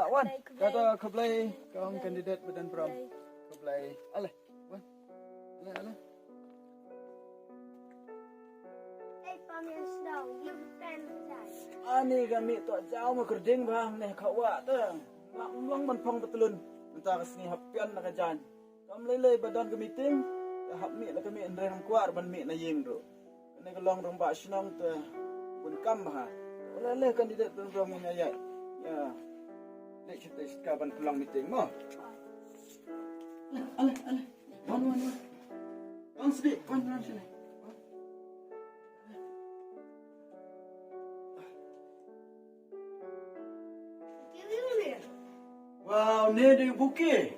Alah Wan, kata keblai kau kandidat Badan Pram. Keblai. Alah Wan. Alah. Yang sedang, you pen saja. Ani kami tu jauh makerding bang nih kawat tu. Ngam man betulun. Mentah kesini hapian nak kajan. Kam lelai badan ke meeting. Hap mi lah kami endrai kuar ban mi na yeng tu. Ini kelong romba senang tu. Bun kam bah. Lelai kandidat Badan Pram ni ayat. Ya. Lek kita sekarang kelong meeting mah. Alah. Wan. Ang sedih, Wan sini. Wow, ni dia buke.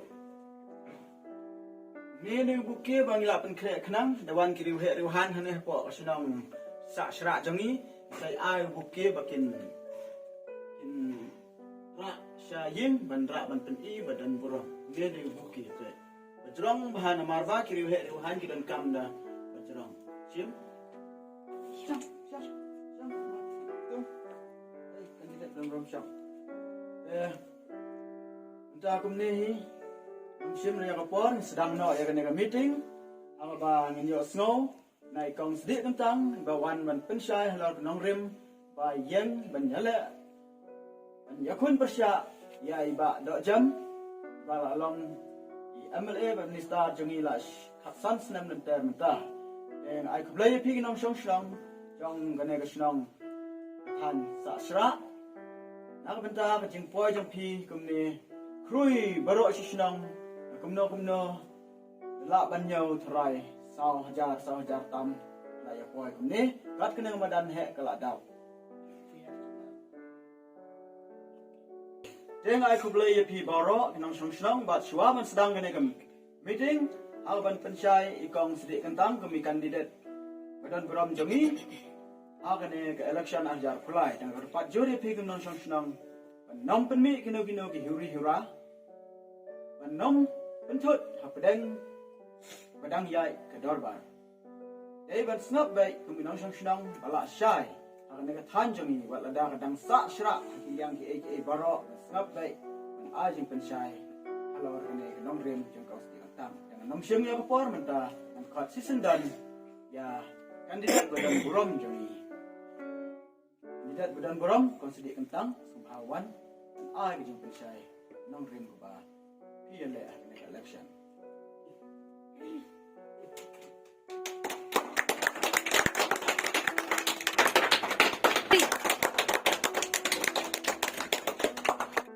Ni buke bang la pen krek kenang dawan kiri he rihan haneh po senang sak serak jangi sai ai buke bakin rak syaying ban rak ban pen I badan burung. Ni dia buke tu. Bajrong bahan marba kiri he rihan kidan kam dah bajrong. Sim. Syam. Tu. Kandidat dalam syam. Entah aku ni, musim ni aku pun sedang nak ya kena meeting, aku bang ini snow, naik kong sedih tentang bawan ban pensai halau kenong rim, bayang banjala, yakun persya, ya iba dok jam, balalong MLA ban minister jangi las, kapsan senam nanti mentah, yang aku belajar pergi nong song, jong kena kesenong, han sasra, nak bentah kecing poi jong pi kumni. Krui baru senang, kumno lak banyau terai, sah hajar tam, layak poi kumni, kat kena badan hek kelak dap. Tengah aku beli pi baru, kenang senang, bat suaman sedang kena kem meeting, alban pensai ikong sedik kentang kami kandidat Badan Pram jangi, kena ke election ajar pulai, dan kerpat juri pi kenang senang. Nom penmi kino ki hura. Nom pentut hapadeng badang yai ke dorbar. Dei ban snap baik kuminong senang bala syai. Akan dekat tanjung ini buat ladang kadang sak syrak yang ki barok snap baik ban ajing pensyai. Kalau kene nom rem jeng kau sedi tang. Dengan nom syeng ya kapor mentah dan kat sisendan ya kandidat Badan Pram jangi. Kandidat Badan Pram kau sedi kentang sumbawan. Ai ke jumpa saya nong rim ko ba PLA next election.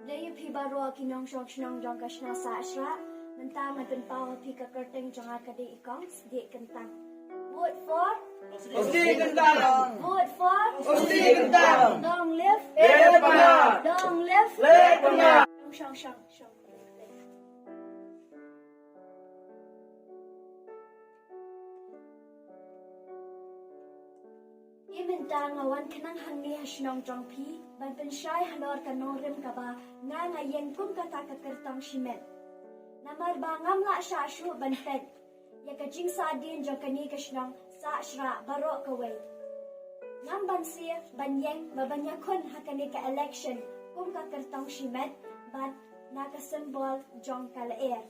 Daya pi baru kinong senang jong kasna sa asra, mentah maten pau pi ka kerteng jong akade ikong sedik kentang. Vote for Osti kentang. Vote for Osti kentang. Long live Lepana. Long live Lepana. Shang. Imentang awan kenang hangni hasinong jong pi, ban pensyai halor kanong rim kaba nga ngayeng kum kata kakertang shimet. Namar bangam la syashu ban fed. Ya kajing sadin jong kani kasinong sa syra barok kaway. Ngam bansi banyeng babanyakon hakani ka election kum kakertang shimet ban nakasimbol jong kalaer.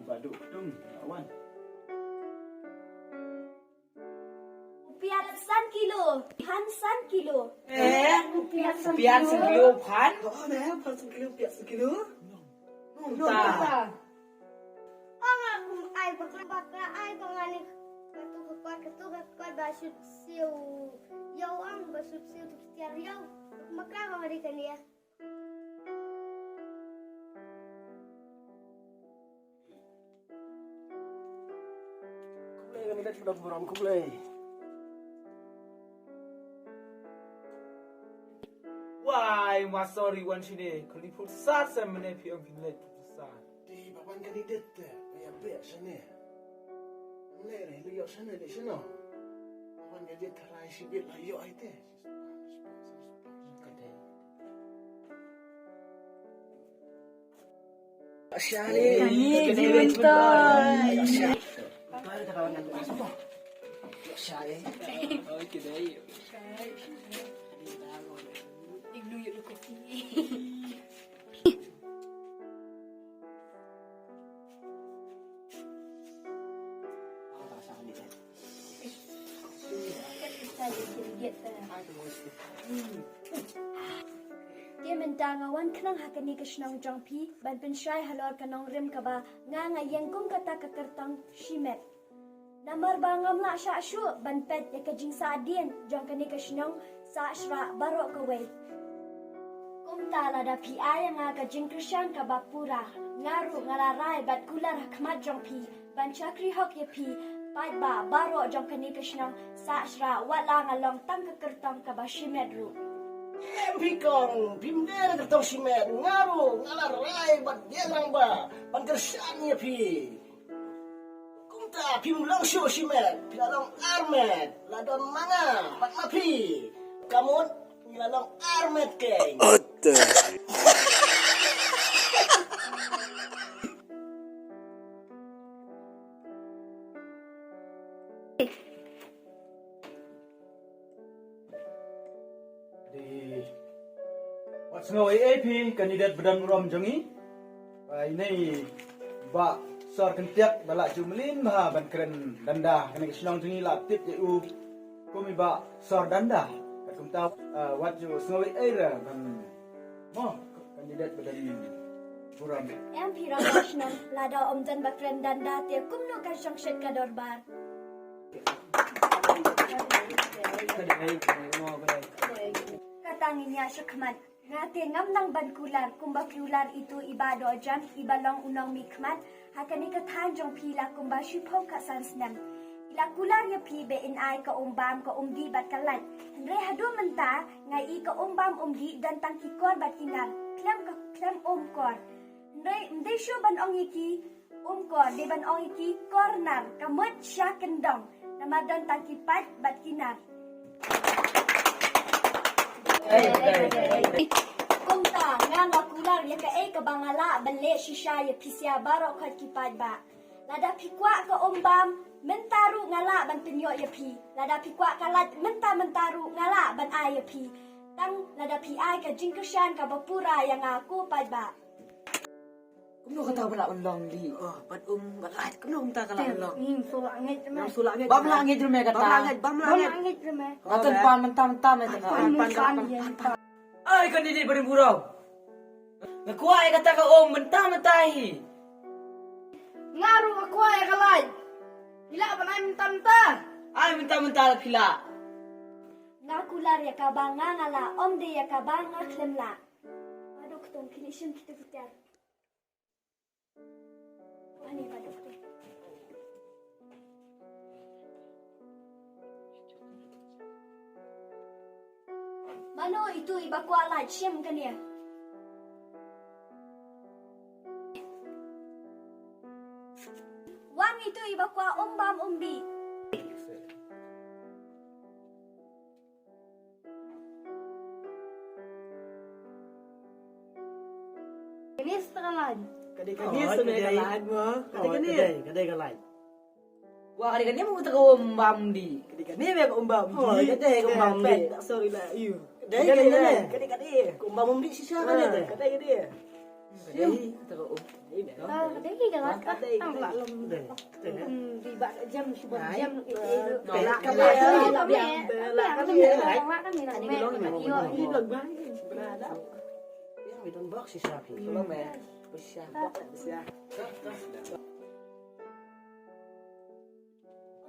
Baduk tung awan. Piatsan kilo. Piatsan kilo pan. Oh, dah, pasang kilo. Tak. Ang ay bakla ay ngani ketuk basut siu. Yaw ang basut siu tu tiar yaw. Makla ngari kan ya. Kublai kandidat Badan Pram kublai. Why, sorry one sini. Kalau put sat sama ni piang pinlet put sat. Di bapan kandidat tu, bayar bayar sana. Mulai lihat sana di sana. Bapan kandidat terai sibit lah yo itu. Asyali, Kami diminta. Saya. Oh, kedai. Ibu yuk kopi. Dia mentangawan kenang hakani kesnong jongpi ban pensyai halor kanong rim kaba nga yengkum kata kekertang shimet. Namar bangam la sya syu ban pet ya kajing sadien jong kani kesnong sa shra barok kawai. Kumta lada pi ay nga kajing krisyan kaba pura ngaru ngalarai bat kular hakmat jongpi ban chakri hok ya pi pat ba barok jong kani kesnong sa shra wala ngalong tang kekertang kaba shimet ru. Pikong, pimder ketong simet, ngaru, ngalarai, bat diarang ba, pangkersannya pi. Kumta, pimlang syo simet, pilalong armet, ladon manga, bat mapi. Kamu nilalong armet keng. What's ngawai AP kandidat Badan Muram Jongi. Ini ba sor kentiak balak jumlin bah ban keren danda kena kesenang jongi latip eu kumi ba sor danda kum ta wat jo ngawai era ban mo kandidat Badan Muram. MP Ramakrishnan lada omjan bakren danda te kumno ka sangshet ka dorbar. Katanginya syakmat ngate ngamnang bankular kumbakular itu ibado jam ibalong unong mikmat hakani kathanjong pila kumbashipho ka sansnam ila kular ya pi be in ai ka umbam ka umdi bat kalat hendre hadu menta ngai ka umbam umdi dan tangki kor bat kinar klem kor hendre syo ban ong iki kor de ban ong iki kornar kamut sya kendong namadan tangki pat bat kinar. Kumta nga kular ya ka ka bangala bale shisha ya pisya baro khat kipad ba lada pikwa ka umbam mentaru ngala ban pinyo ya pi lada pikwa ka lat mentaru ngala ban ay ya pi tang lada pi ay ka jingkasyan ka bapura yang aku pad ba. Kumno kata bala ulong di. Oh, pat balat kumno umta kala ulong. Sulangit me. Sulangit. Bam langit rume kata. Bam langit me. Katan pan mentam-tam eta. Ay kandidat Badan Muram. Ngakuha ay kata ka mentam-mentahi. Ngaru aku ay kalay. Ila ba nay mentam-ta? Ay mentam-mental pila. Nga kular ya ka ba nga ngala omde ya ka ba nga klemla. Padok tong kinisyon kita. Ani padok tong. Mano itu iba ko alaj siyam kaniya. Wang itu iba ko umbam umbi. Ini setengah Kadai-kadai sebenarnya mo. Kadai kalay. Wah kadai-kadai mo ta ko umbam di. Kadai be umbam. Oh, kadai ko umbam di. Sorry lah, you. Kadai. Umbam umdi sisa kan ya. Kadai. Kadai ta ko Kadai galat ang lalom. Di ba jam sibon jam itu. Bela Kami Yang box sisa pi. Belum ya. Bisa.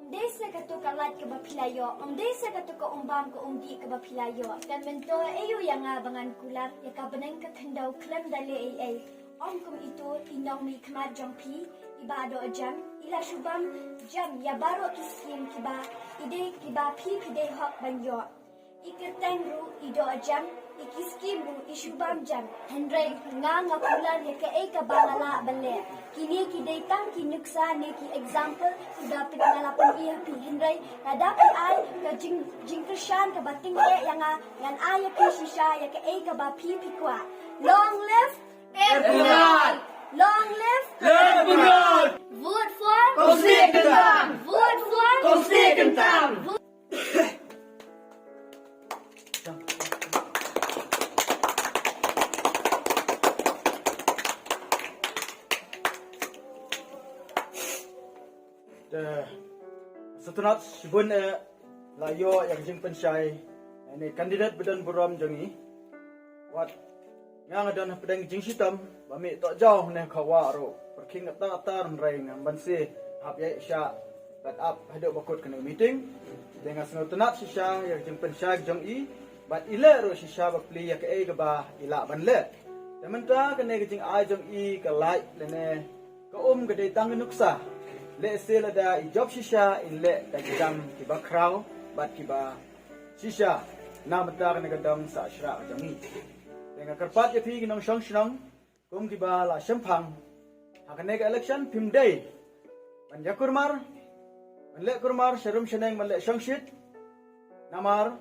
Desa kato kalat ke bapilayo, desa kato ka umbam ka umdi ke bapilayo. Dan mento ayo yang abangan kular, ya ka beneng ka kendau klem dale ay. Kum itu inong mi kemar jongpi, ibado jam, ila shubam jam ya baro kiskim kiba, ide kiba pi pide hok banyo. Iketengru ido jam, ikiskimru ishubam jam. Hendrei nga kular ya ka bangala bale. Kini kidai tang kinuksa ne ki example sudah pinangalapan iya pi Hendrei nadapi ay ka jingkrisyan ka bating yang ngan ay pi shisha ya ka ba pi pikwa. Long live Erdogan! Long live Erdogan! Vote for Konflik Ketam! Vote for Kongsi Kentang. Setunat sibun layo yang jing pensai ini kandidat bedan buram jangi wat yang ada pedang jing sitam bami tok jauh ne khawaro perking atar rai ngam bansi hab ya sya bat up hado bakut kena meeting dengan setunat sisa yang jing pensai jangi bat ile ro sisa bakli ya ke ga ba ila banle dementa kena jing ai jangi ka lai lene ka ke dei tang nuksa le sel ada job shisha in le da jam ki ba kraw bat ki ba shisha na matar ne gadang sa shra jangi dengan kerpat ya pi ginong shong shong kum ki ba la shampang hakane ka election pim day man yakurmar man le kurmar sharum sheneng man le shong shit namar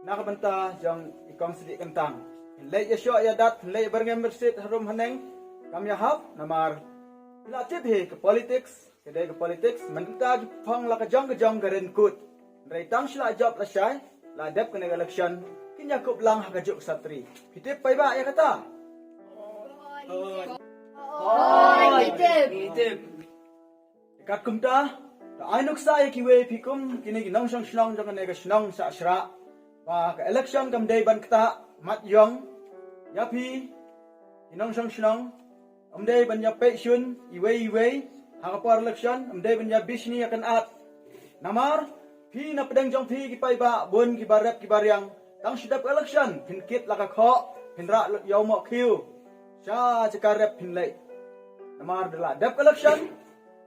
na ka banta jang ikong sidi kentang le ya sho ya dat le berngem bersit harum haneng kam ya hap namar la tip he ke politics kedai ke politics mentah pang la kajang garen kut rai tang shla job la shai la dep kena election kinya kup lang ha kajuk satri hitip pai ba ya kata Itip. kat kumta ta ainuk sa ya kiwe pikum kini ginong shong shnong jang ne ga shnong sa shra ba ka election kam dei ban kata mat yong ya pi ginong shong shnong dei ban ya pe shun iwe Hakapar election, amday banya bisni akan at. Namar, pi na pedang jong pi kipai ba, bun kibarep kibaryang. Tang sidap election, pin kit laka kho, pin ra yaw mo kiu. Sya cekarep pin lay. Namar dala dap election,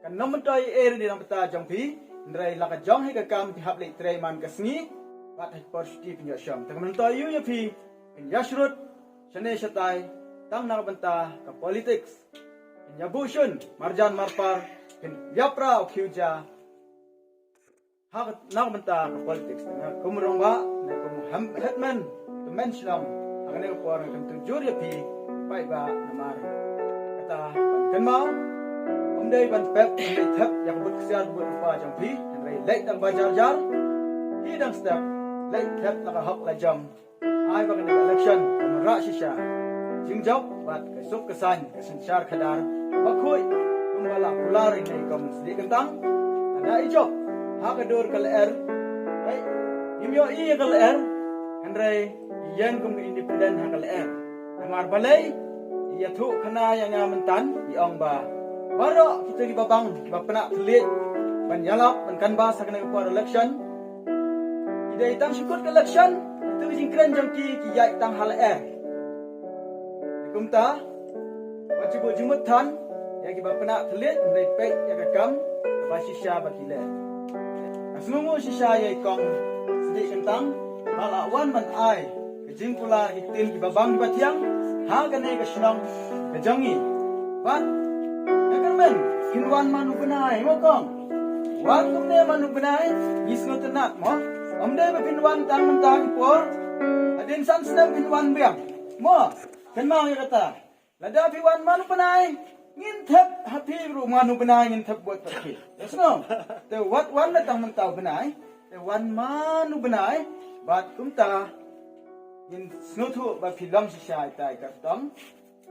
kan nomentoy eri di nang peta jong pi, ndray laka jong hi kakam ti hap lay tray man kasngi, bat hi porsti pin yasyam. Tang mentoy yu ya pi, pin yashrut, syane syatay, tang nakabanta ka politics. Yabushun, marjan marpar, yapra o kiuja. Hak nak benta ke politics. Kumurong ba, kum hetman, tu mentionam. Akan aku orang kum tujur ya pi, pai ba namar. Kata ban mau, day ban pep, day tap, yang buat kesian buat rupa jam pi, yang ray late tang bajar jar, hidang step, late tap nak hak lajam. Ai bagan election, merak shisha. Jingjok, bat kesuk kesan, kesencar kadar. Bakui kumbala kulari nei kom sedi kentang ada ijo hakadur kal ai imyo i kal andre yen kum independent hakal namar balai ya thu khana yang mentan i ong ba baro kita di babang bapna telit ban yalap ban kan ba sakna ko election ide tang syukur election tu jingkran jangki ki yai tang hal kumta wajibu jumatan yang kita pernah terlihat dari pek yang kakam basi sya bakile. Semua sisa yang kong sedih kentang balawan man ai kejing pula hitin ki babang batiang ha kane ke senang kejangi. Ban yakan hinwan manu benai mo kong. Wan kumne manu benai gisno tenat mo. Amde be pinwan tang mentang por. Adin san senang pinwan biang. Mo kenal ya kata. Lada pinwan manu benai ngintap hati rumah nu benai ngintap buat pergi. Terusno, te wat wan datang mentau benai, te wan manu benai, bat kumta, in snutu ba film sisa itai kartong,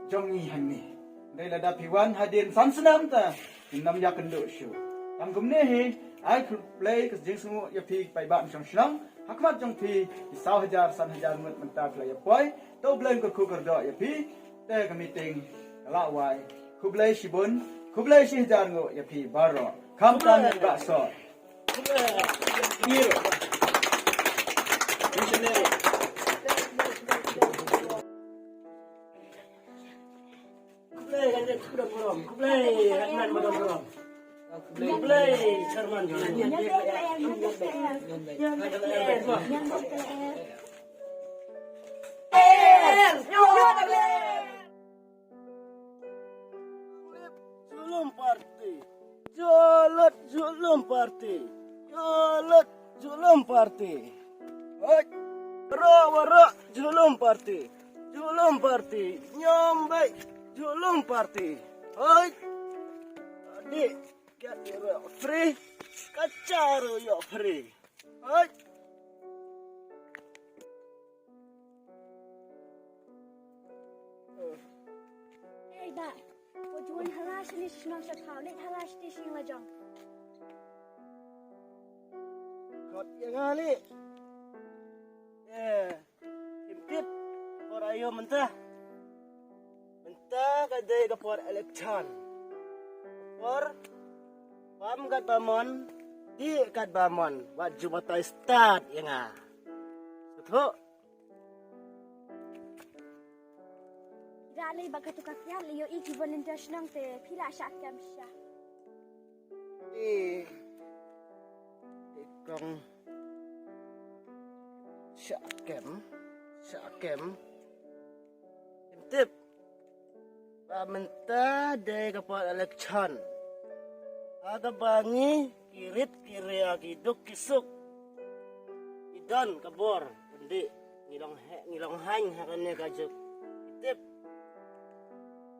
jongi hangi. Dari lada piwan hadir sansenam ta, nam ya kendo show. Tam gumne hi, I could play kes jing semua ya pi pai ba msang shnang, hakmat jong pi, isau hajar san hajar mut mentau play ya poi, tau blame ko kukur do ya pi, te ke meeting, kalawai. Kublai shibun, kublai shihjar ngo ya pi baro. Kam tan ba so. Hero. Missionary. Kublai kan dia sudah borom. Kublai kan borom borom. Kublai Sharman. Julum party. Oi, wara julum party. Nyombe julum party. Oi, adik, get free Kacaro yo pare. Oi. Hey, ba. Wo juan halash ni shnong shat hao le halash ti shing la jong. Kot yang ali. Timpit por ayo mentah. Mentah kadai ke por election. Por pam kat bamon di kat bamon wat jumatai start yang ah. Betul. Rali baka tu kakya le yo iki volunteer shnong te phila shat kam sha. Di kong syakem tip pamenta de kapal election aga bangi kirit kiria kiduk kisuk idan kabor ndi ngilong hang hakane kajuk tip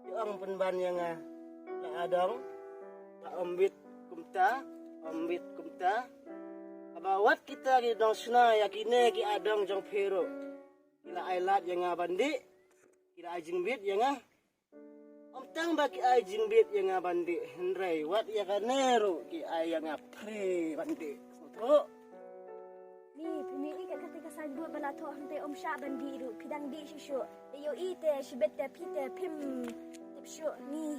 yung penban yang la adong la ombit kumta abawat kita ki dong suna yakine ki adong jong pero kila ailat yang bandi kila ajing bit yang om tang baki ajing bit yang bandi hendrai wat ya kanero ki ayang pre bandi so Ni pemili kat ketika sandu bala to hante om sha bandi ru pidang di shisho le yo ite shibete pite pim tipsho ni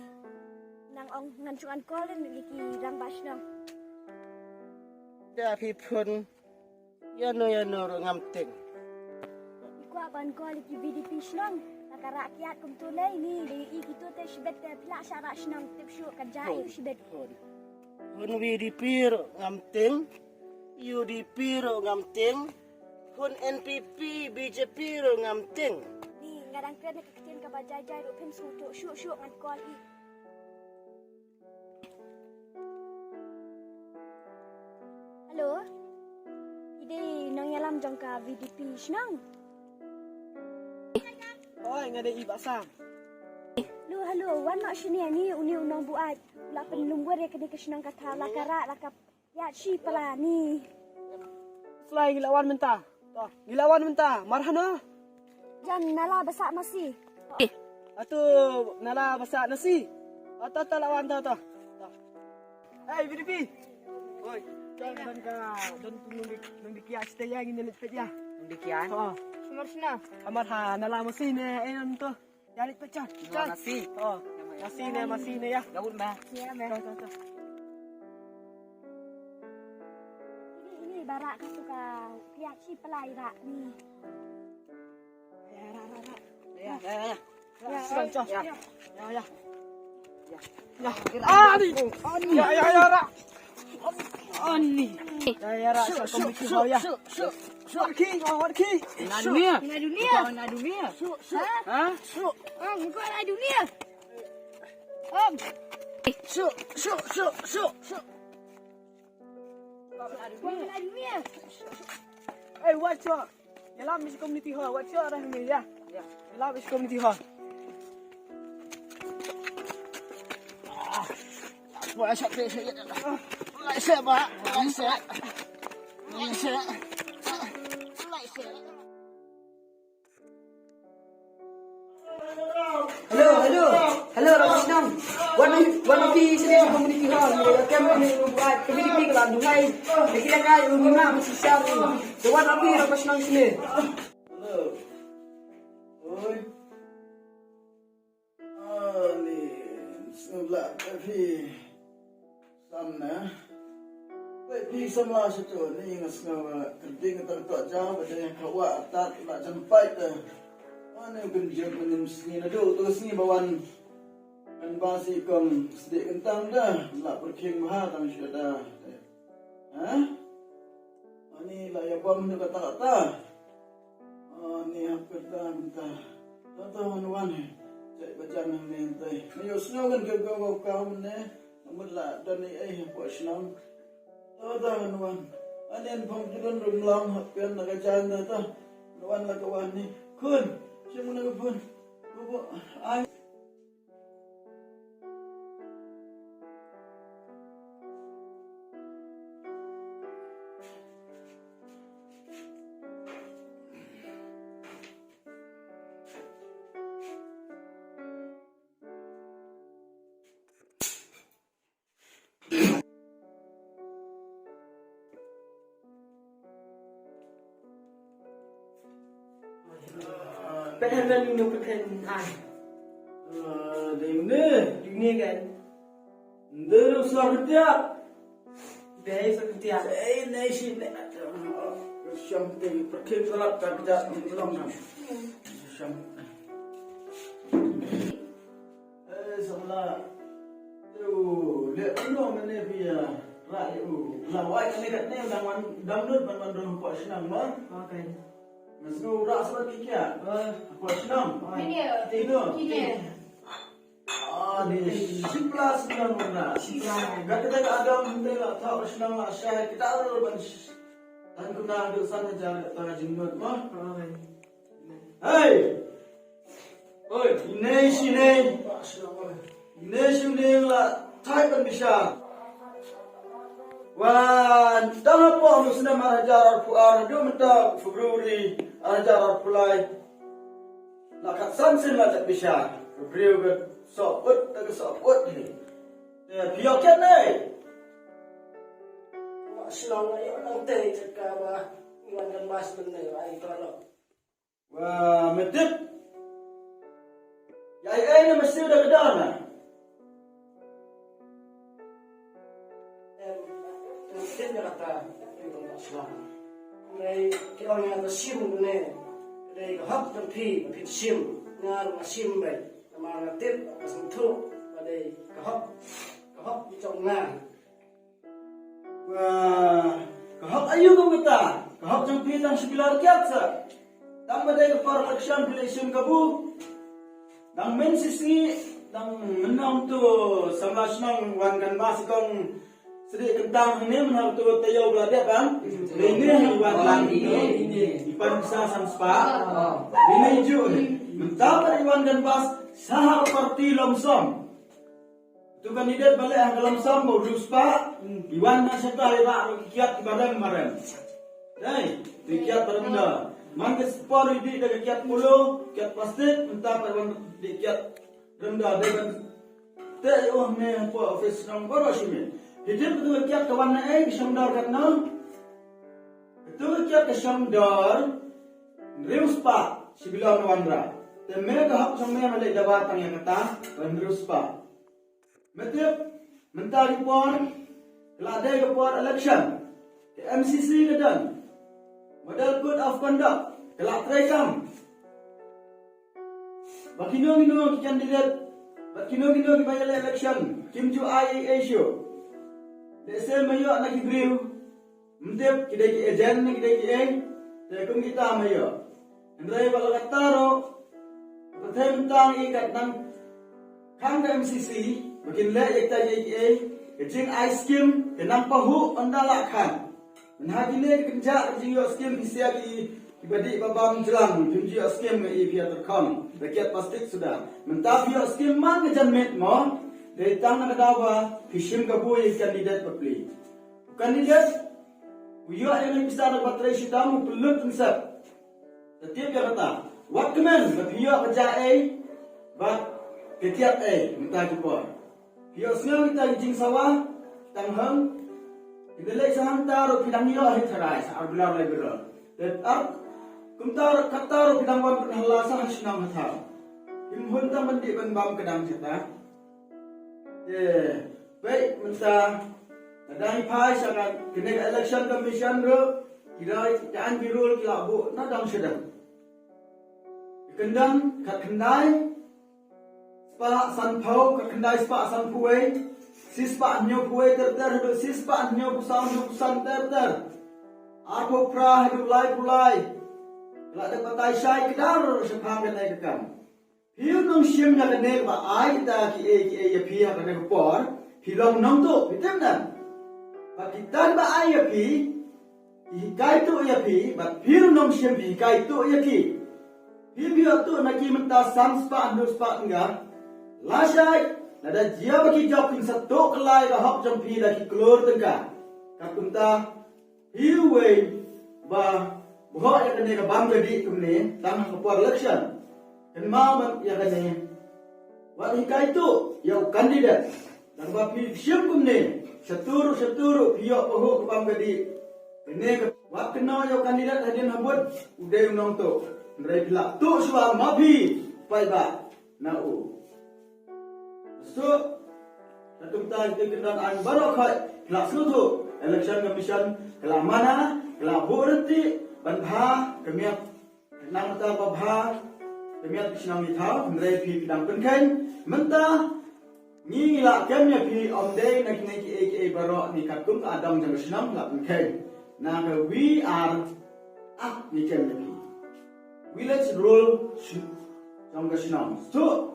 nang ong nganchungan kolen liki rang basnong. da pipun yano ro ngamting Ikwa ban ko liki VDP shnong laka rakyat kum tulay ni le i gitu te shibete pila syara shnong tipsho kajai shibet. hun WDP ro ngamting UDP ro ngamting hun NPP BJP ro ngamting Ni ngadang kren ke ketin ka bajai ru pim sutu syuk ngan ko i. Halo. Ide nang yalam jangka VDP shnong. Oi, ngade i basam. Halo, wan mak sini ni uni unang buat. La penlum gore kene ke shnong kata la kara la kap ya shi pala ni. Selai gilawan mentah. Toh, gilawan mentah. Marhana. Jan nala besak masih. Atu nala basak nasi. Ata lawan ta. Hey, BDP. Oi, jangan ka dan nung dikias te yang ini lepet ya. Dikian. Oh, Sumur sina. amar ha nala masi ne enon to. Jalit pecah. Nasi. Oh, masi ne ya. Gabut ba? Ya, me. Ini barak ka suka ya shi pala ira ni. Ya. Sudah, ya. Ya. Ani. Ya, Ra. Ani. Ya, Ra, sa komiti ho ya. Warki. Na dunia. Na dunia. Na dunia. Ha? Muka na dunia. Na dunia. Eh, what's your? Yalam is community hall. What's your arah ni ya? Ya. Yalam is community hall. Wah, saya Lại xe bà, lại xe. Hello, Ramasnam. One of the community hall, kami buat community ke dalam dungai. Kita kan rumah masih siap ni. The one of the Ramasnam sini. Oi. Ni sebelah tapi sana. Tapi semua situ ni ngasngawa keding tertok jauh pada yang kawak atat nak sampai ke. Mana genjak menem sini nado tu sini bawan kan basi kom sedik kentang dah nak berking mahal tang syada. Ha? Ani lah ya bom ni kata-kata. Ni apa dah bentar. Tahu wan cek baca ni tai. Ni usno kan ke kau ni. Mula dan ni buat senang. Tahu wan. Ani pun turun rumlang hapian nak jalan dah. Wan lah kawan ni. Kun. Siapa nak pun. Bubu. Ai. Padahal ni nupakan ai. Ini Dunia kan. Dulu suara dia. Dahil sa kutiya. Ini sih ni. Syam ni pergi salat kerja di dalam. Syam. Sebelah. Tu lihat dulu mana dia. Rak itu. Lawai kan dekat ni download ban buat senang mah. Okay. Masuk rak sebab kikir. Buat senang. Tidur. Ni 11 bulan mana? 11. Gak kita ada mungkin lah tahu senang lah syah kita ada ban. Dan kuna ada sana jalan tara jenggot mah. Okay. Hey. Oi, ini sini. Ini sini lah. Thai ban bisa. Wan, dah apa musnah marajar puar do menta Februari arajar pulai. Lakat samsin lah tak bisa. Februari ke soput tak soput ni. Biar kan ni. Selama ini orang teh cakap bah iwan dan mas benar ai kalau. Wah, medit. Ya ini mesti udah gedar nah. Mungkin dia kata itu tak salah. Mulai kita orang yang sim ni, dari hak dan pi sim, ngar sim baik. Nama natif asam tu, pada kahak trong na. Wah, kahak ayu kau kata. Kahak jang pitang sebilar kiat sa. Tang badai kepar aksyan bila isim kabu. Tang men sisi, tang menang tu sama senang wan kan mas kong. Sedih kentang ini menurut tu tayo belada bang. Ini wan lang ini. Ipan bisa samspa. Ini ju. Mentapa iwan kan bas sahar parti lomsom. Tu kandidat balik ang lomsom mo ruspa. Iwan na siya tayo na kiat bareng. Dai, kiat bareng dah. Man ke sport di dah kiat mulu, kiat plastik mentapa iwan di kiat rendah dengan tayo ne po office nang baru sini. Hidup betul kiat kawan na kesamdar katna. Betul kiat kesamdar ruspa sibilang wandra. Temera kahap sampai malay dapat yang kata ruspa. Betul mentari pon keladai kepor election ke MCC kedan. Model code of conduct kelak terekam. Bakino kandidat bakino ki bayar election Kim Ju IAA show. Desa mayo nak ibrew. Mendep kidai ki ejen ni kidai ki eng. Tekum kita mayo. Andai bala kataro. Betem tang ikat nang kang MCC makin le ekta ki eng. Kejing ice cream kenang pahu andala kan. Menhadile kerja kejing yo skim hisia ki ibadi babam jelang jumji skim me ipia terkam. Rakyat plastik sudah. Mentap yo skim man kejan met mo. Dari tang nak dawa kishim kabu yang kandidat berpilih. Kandidat, uyo yang bisa nak baterai sitamu pelut insap. Setiap dia kata, what kemen, biyo kerja bat ketiak minta jumpa. Biyo senang kita jing sawah, tanghang, kita lek sahang taruh pidang iyo hitarai, saar belar liberal. Dan kumtar kataruh pidang wan penhalasa hasinam hatal. Imhunta mandi bam kedang cita. Baik, minta nadang pai sangat kena election commission ro kira jangan birul kila bu nadang sedang. Kendang kat kendai spa san pau kat kendai spa san puai sispa nyo puai ter sispa nyo pusan ter aku pra hidup pulai la dapat tai sai kedar sepang kenai kekam. Hiu nong sim na kene ba ai ta ki ya pi ha kene por pi long nong tu betul kan ba kita ba ai ya pi kai tu ya pi ba hiu nong sim pi kai tu ya ki pi tu na ki menta samspa anu spa enggak la sai ada dia ba ki job pin satu kelai ba hop jam pi da ki klor tengah ka kunta hiu we ba bo ya kene ka bam jadi kumne tang ko por election. Dan mamat ya katanya, wanita itu yang kandidat dan wapi siapun ni seturu pihak pahu kepam kadi ini waktu no yang kandidat hadin hambut udah unang tu Dari pelak tu suam mapi pai ba na u. So tatum ta kendan an barok khai pelak tu election commission kelam mana kelam burti ban bha kemiat nang ta ba bha kemiat sinam ni thau dari pi dang pen khain menta ni la kemia pi om day nak ni ki barok ni kakum adam jang sinam la pen khain na we are ni kemia pi village rule trong cái sinh năm số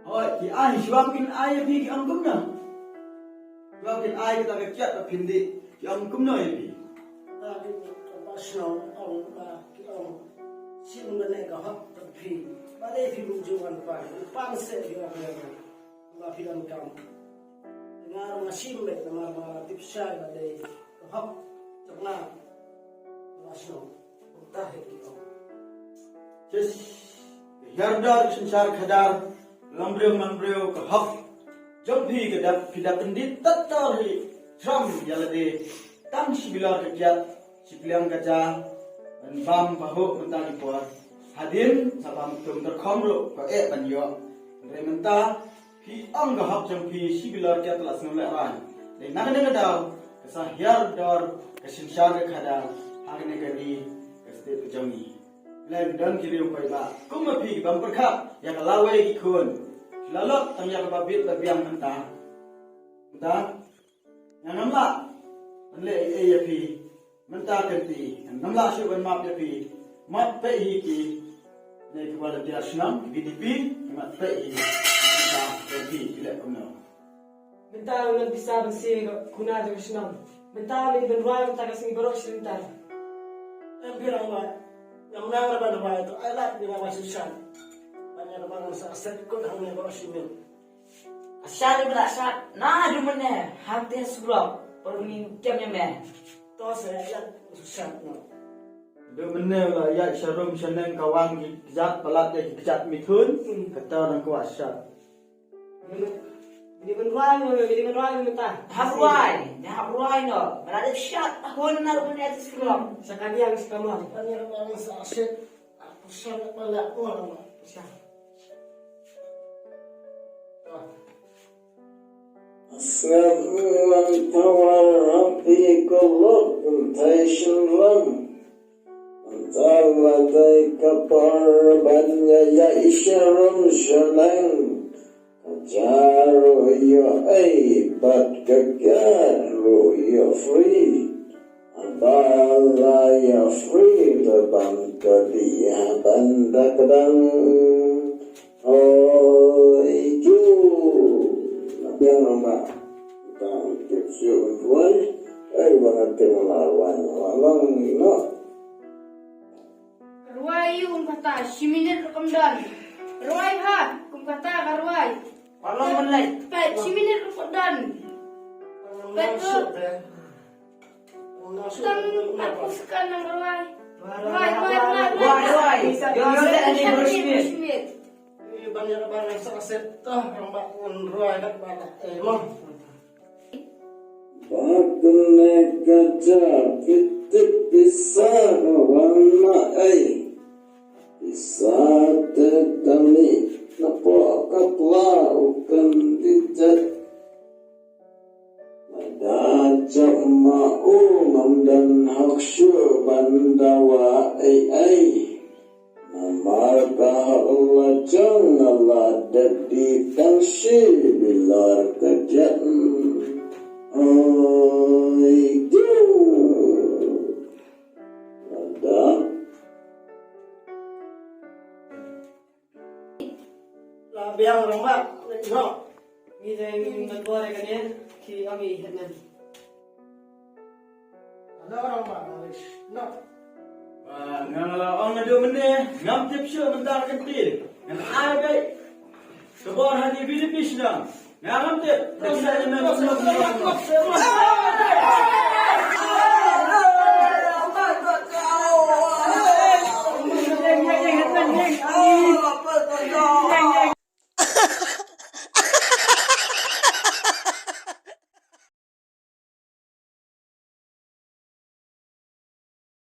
rồi thì ai siapin ai pi ki ông cũng nè siapin ai kita ke chat ke pindi ki ông cũng nói pi Tadi pasal orang orang sini mana kau hak tapi mana filunjuan pai panse juga mereka nggak film kamu dengar masih mereka nama tipsai dari kau hak terkenal pasal entah itu just herdar sensar khadar lambreu ke hak jampi ke dap pidap pendit tatari tram yalade tam sibilar ke kiat sipilang kaca dan bam bahu mentah dipuar hadin sabam tum terkomro ke banyo dari mentah pi ang ke hak jampi sibilar kiat telah senulai ran dan nak dengar dah kesah herdar kesensar ke khadar hari negeri kesetiap jamni lain dan kiri upai ba kuma pi bam perkap yang lawe ki kun lalok tang yang babit babiang mentah yang namla le ya pi mentah kenti yang namla syu ban map ya pi mat pe hi ki ne kepala dia senam BDP mat pe hi mentah kenti ile kumno Mentah ngan bisa bersih guna jang sinam. Mentah ni benruai mentah kasih barok sebentar. bilang lah yang menang pada rumah itu alat dengan masih susah banyak orang yang sakit kau dah mulai berosimin Asyad bila asyad, nah ada mana? Hati sebelum pergi camnya meh. toh saya alat susah dia benar lah ya syarum seneng kawan kejat pelat dia kejat mithun kata orang kuasa Ini benruai mentah. Habruai no. Berada syak tahun nak punya itu sebelum. Sekali yang sekamar. banyak orang yang sakit aku sangat banyak orang Asnabun tawar rabbi kulub Taishin lam Antawadai kapar Banya ya isyarum shaleng Kajaru yo bat kagaru yo free Abala yo free Terbang kedia banda kedang Oh iku yang nama kita kecil tuan, bangat melawan walang no. Ruai kum kata siminir kekomdan. Ruai hat kum kata karuai. Walau menlai. Pet siminir kekomdan. Betul. Tang aku sekarang ruai. Ruai. Yo tak ada bersih. banyak orang yang sakit toh rambak ngeruai kat bala mah Bagne kaca fitik bisa warna bisa tetami napa kapla ukan dijat ada jama'u dan haksyu bandawa Markah Allah janganlah dadi tangsi bilar kejam itu ada lah biang rambak no Ini yang berkuar kan ya. Ki kami hendak. ada orang Bangladesh no Ngala orang ada mana ngam tipsya mentar kentil ngan ai kebor hadi BDP sedang ngam tip terus ada